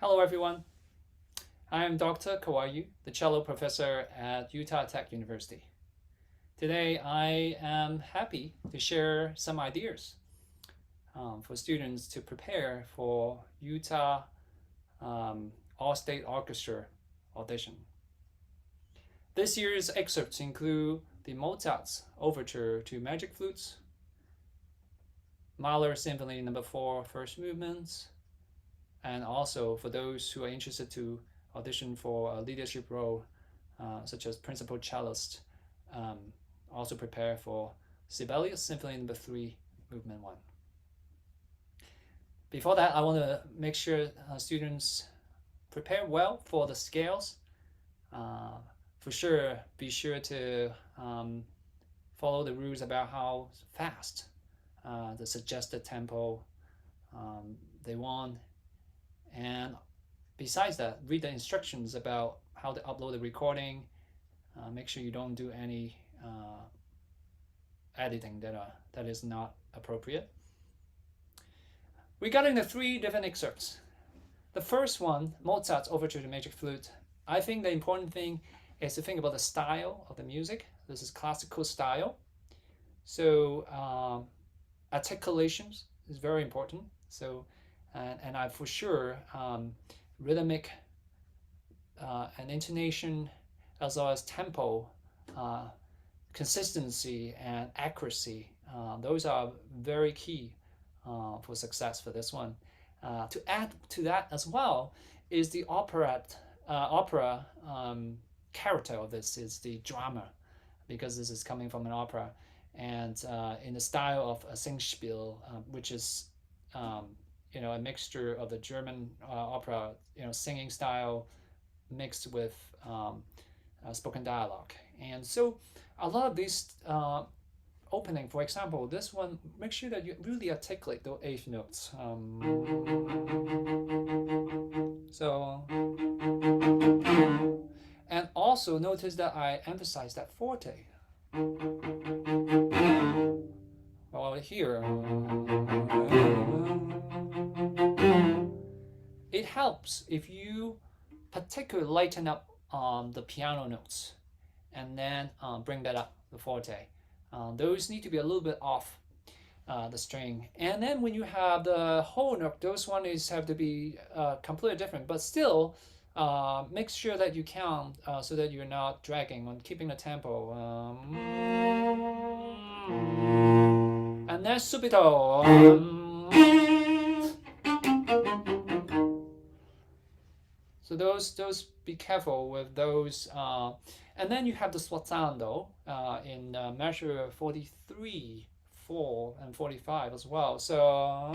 Hello everyone, I am Dr. Ka-Wai, the cello professor at Utah Tech University. Today I am happy to share some ideas for students to prepare for Utah All-State Orchestra audition. This year's excerpts include the Mozart's Overture to Magic Flutes, Mahler Symphony No. 4 First Movements, and also for those who are interested to audition for a leadership role, such as principal cellist, also prepare for Sibelius Symphony No. 3 Movement 1. Before that, I want to make sure students prepare well for the scales. For sure, be sure to follow the rules about how fast the suggested tempo they want. And besides that, read the instructions about how to upload the recording. Make sure you don't do any editing that is not appropriate. Regarding the three different excerpts, the first one, Mozart's Overture to Magic Flute, I think the important thing is to think about the style of the music. This is classical style. So articulations is very important. So and I for sure rhythmic and intonation, as well as tempo, consistency and accuracy. Those are very key for success for this one. To add to that as well is the opera character of this is the drama, because this is coming from an opera, and in the style of a Singspiel, which is a mixture of the German opera, singing style mixed with spoken dialogue. And so a lot of these opening, for example, this one, make sure that you really articulate the eighth notes. And also notice that I emphasize that forte. Well, here, it helps if you particularly lighten up the piano notes and then bring that up, the forte. Those need to be a little bit off the string. And then when you have the whole note, those ones have to be completely different, but still make sure that you count so that you're not dragging on keeping the tempo. And then subito. So those be careful with those. And then you have the sforzando in measure 43, 4, and 45 as well. So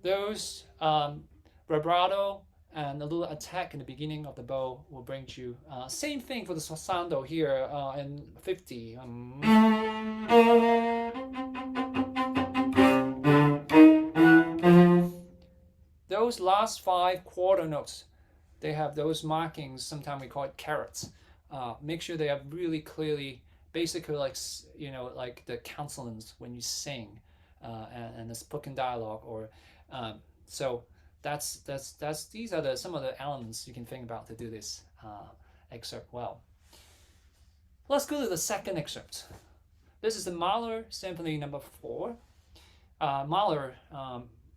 those vibrato and a little attack in the beginning of the bow will bring you. Same thing for the sforzando here in 50. Those last 5 quarter notes, they have those markings. Sometimes we call it carats. Make sure they are really clearly, basically like like the consonants when you sing, and the spoken dialogue. Or so that's these are some of the elements you can think about to do this excerpt well. Let's go to the second excerpt. This is the Mahler Symphony No. 4. Mahler,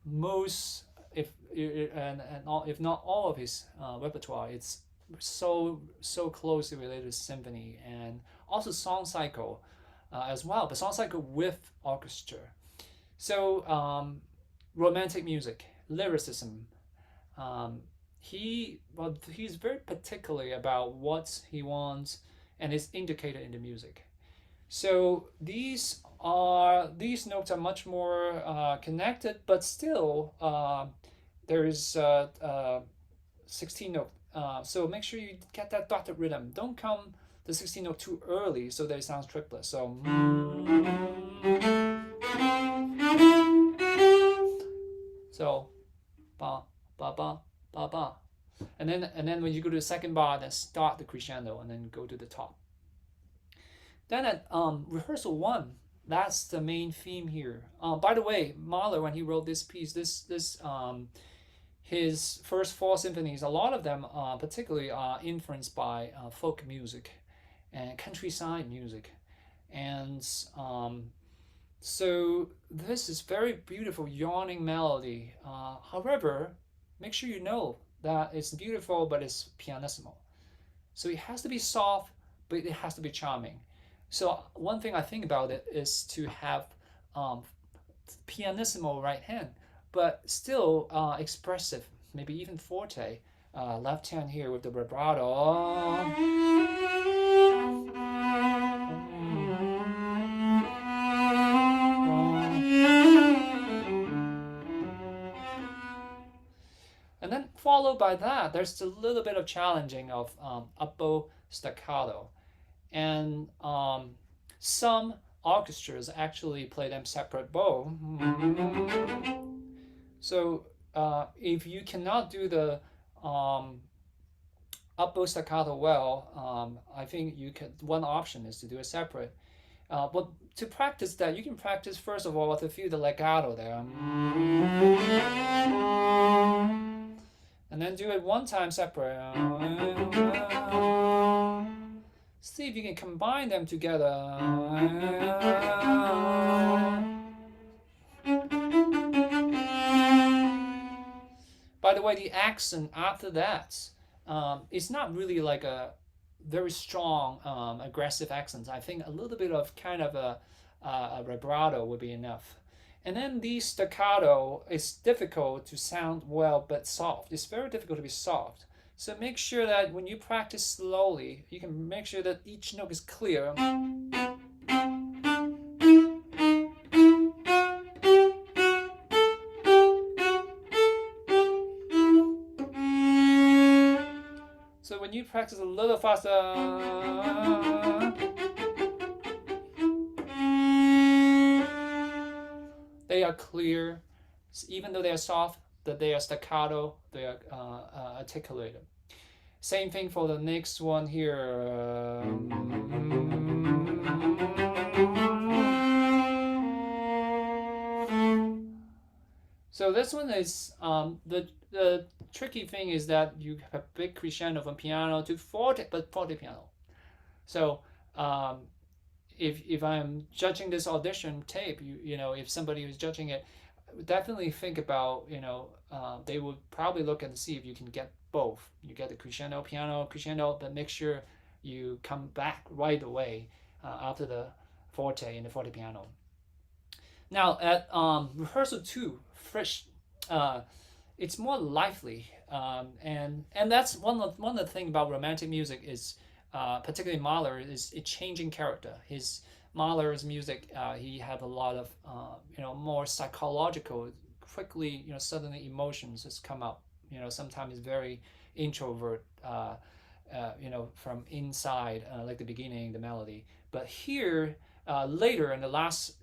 most if not all of his repertoire, it's so closely related to symphony and also song cycle as well, but song cycle with orchestra. So romantic music, lyricism. He's very particular about what he wants and is indicated in the music. So these notes are much more connected, but still there is 16 note. So make sure you get that dotted rhythm. Don't come the 16 note too early so that it sounds triplet. So ba ba ba ba ba, and then when you go to the second bar, then start the crescendo and then go to the top. Then at rehearsal 1, that's the main theme here. By the way, Mahler, when he wrote this piece, his first four symphonies, a lot of them particularly are influenced by folk music and countryside music. And so this is very beautiful yawning melody. However, make sure you know that it's beautiful, but it's pianissimo. So it has to be soft, but it has to be charming. So one thing I think about it is to have pianissimo right hand, but still expressive, maybe even forte. Left hand here with the vibrato. And then followed by that, there's a little bit of challenging of up-bow staccato. And some orchestras actually play them separate bow. So if you cannot do the up-bow staccato well, I think you can. One option is to do it separate. But to practice that, you can practice first of all to feel the legato there. And then do it one time separate. See if you can combine them together. By the way, the accent after that, it's not really like a very strong, aggressive accent. I think a little bit of kind of a vibrato would be enough. And then the staccato is difficult to sound well, but soft. It's very difficult to be soft. So make sure that when you practice slowly, you can make sure that each note is clear. So when you practice a little faster, they are clear, even though they are soft, that they are staccato, they are articulated. Same thing for the next one here. So this one is the tricky thing is that you have a big crescendo from piano to forte, but forte piano. So if I'm judging this audition tape, you know, if somebody is judging it, definitely think about, you know, they would probably look and see if you can get both. You get the crescendo, piano, crescendo, but make sure you come back right away after the forte and the forte piano. Now at rehearsal 2, fresh, it's more lively, and that's one of the things about romantic music is, particularly Mahler, is it changing character. Mahler's music, he had a lot of you know, more psychological, quickly, you know, suddenly emotions just come up. You know, sometimes it's very introvert, you know, from inside, like the beginning, the melody. But here, later in the last,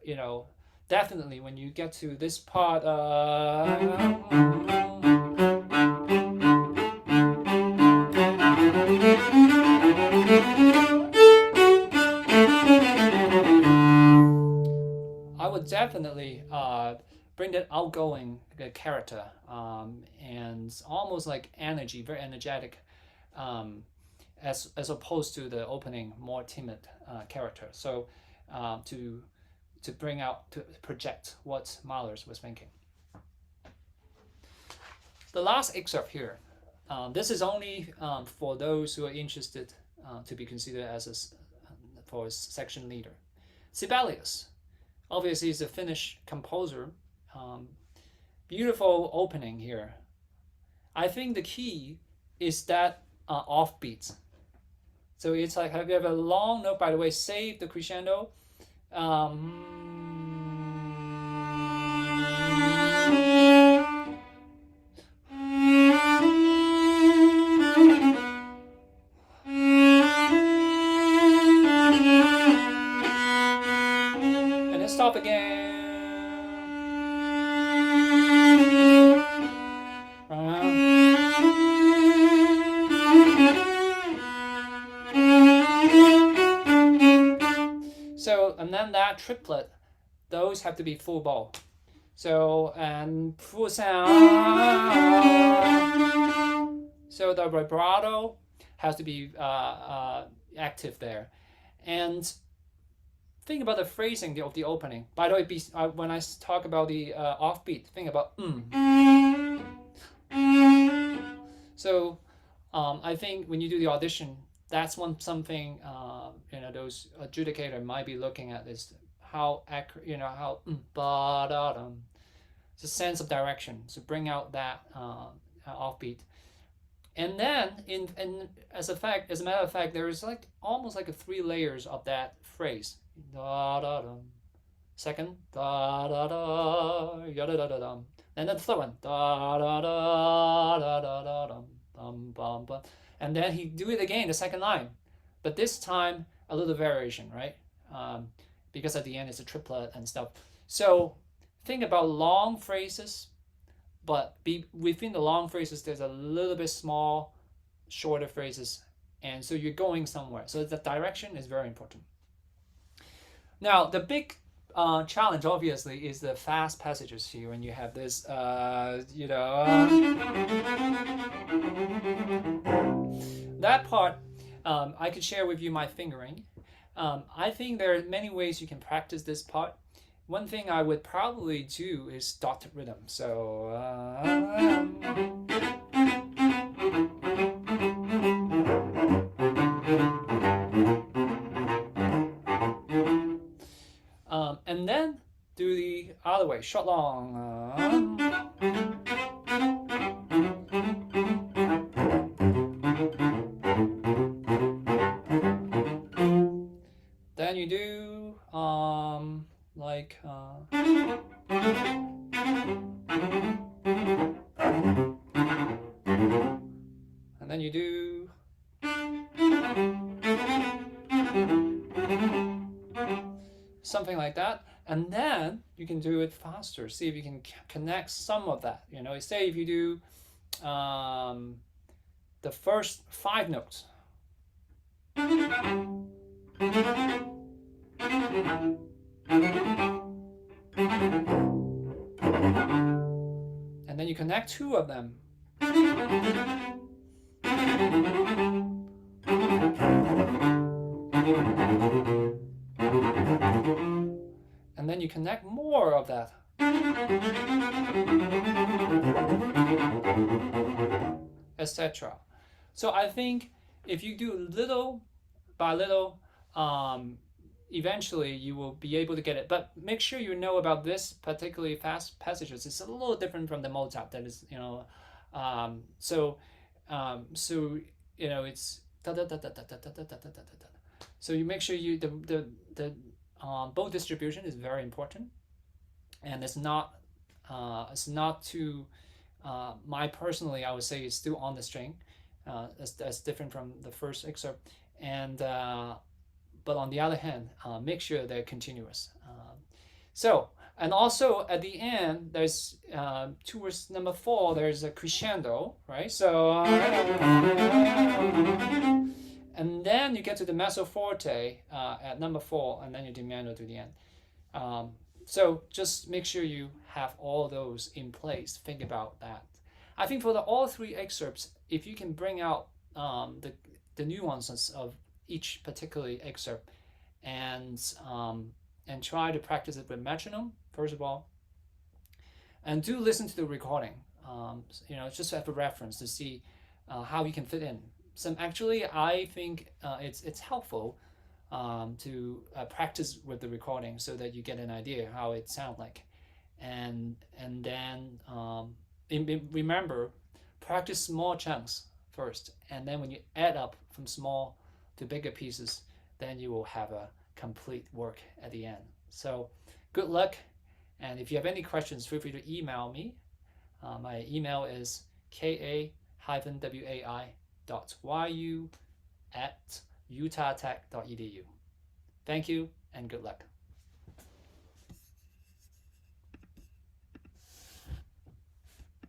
you know, definitely when you get to this part, I would definitely bring that outgoing character, and almost like energy, very energetic, as opposed to the opening more timid character. So to bring out, to project what Mahler was thinking. The last excerpt here, this is only for those who are interested to be considered as for a section leader. Sibelius, obviously, is a Finnish composer. Beautiful opening here. I think the key is that offbeat. So it's like, have you ever a long note, by the way, save the crescendo. And then stop again. So, and then that triplet, those have to be full bow. So, and full sound. So the vibrato has to be active there. And think about the phrasing of the opening. By the way, when I talk about the offbeat, think about So I think when you do the audition, that's something those adjudicator might be looking at is how accurate, how it's a sense of direction. So bring out that offbeat. And then, as a matter of fact, there is like almost like 3 layers of that phrase. Da da dum. Second, da da da, yada da da dum. Then the third one, da da da da da da dum, bum bum bum. And then he do it again, the second line, but this time a little variation, right? Because at the end it's a triplet and stuff. So think about long phrases. But within the long phrases, there's a little bit small, shorter phrases. And so you're going somewhere. So the direction is very important. Now, the big challenge, obviously, is the fast passages here when you have this, that part, I could share with you my fingering. I think there are many ways you can practice this part. One thing I would probably do is dot rhythm. So and then do the other way, short long. Then you do like and then you do something like that, and then you can do it faster. See if you can connect some of that. Say if you do the first 5 notes. And then you connect 2 of them. And then you connect more of that. Etc. So I think if you do little by little, eventually you will be able to get it. But make sure you know about this particularly fast passages. It's a little different from the Mozart. That is, it's da da da da da da da da da da da. So you make sure you the bow distribution is very important, and it's not too. My personally, I would say it's still on the string. That's different from the first excerpt, and but on the other hand, make sure they're continuous. And also at the end, there's towards number 4, there's a crescendo, right? So and then you get to the mezzo forte at number 4, and then you diminuendo to the end. So just make sure you have all those in place. Think about that. I think for all 3 excerpts, if you can bring out the nuances of each particular excerpt and try to practice it with metronome, first of all, and do listen to the recording, just to have a reference to see how you can fit in. Actually, I think it's helpful to practice with the recording so that you get an idea how it sounds like, and then remember, practice small chunks first, and then when you add up from small to bigger pieces, then you will have a complete work at the end. So good luck, and if you have any questions, feel free to email me. My email is ka-wai.yu@utahtech.edu. Thank you and good luck.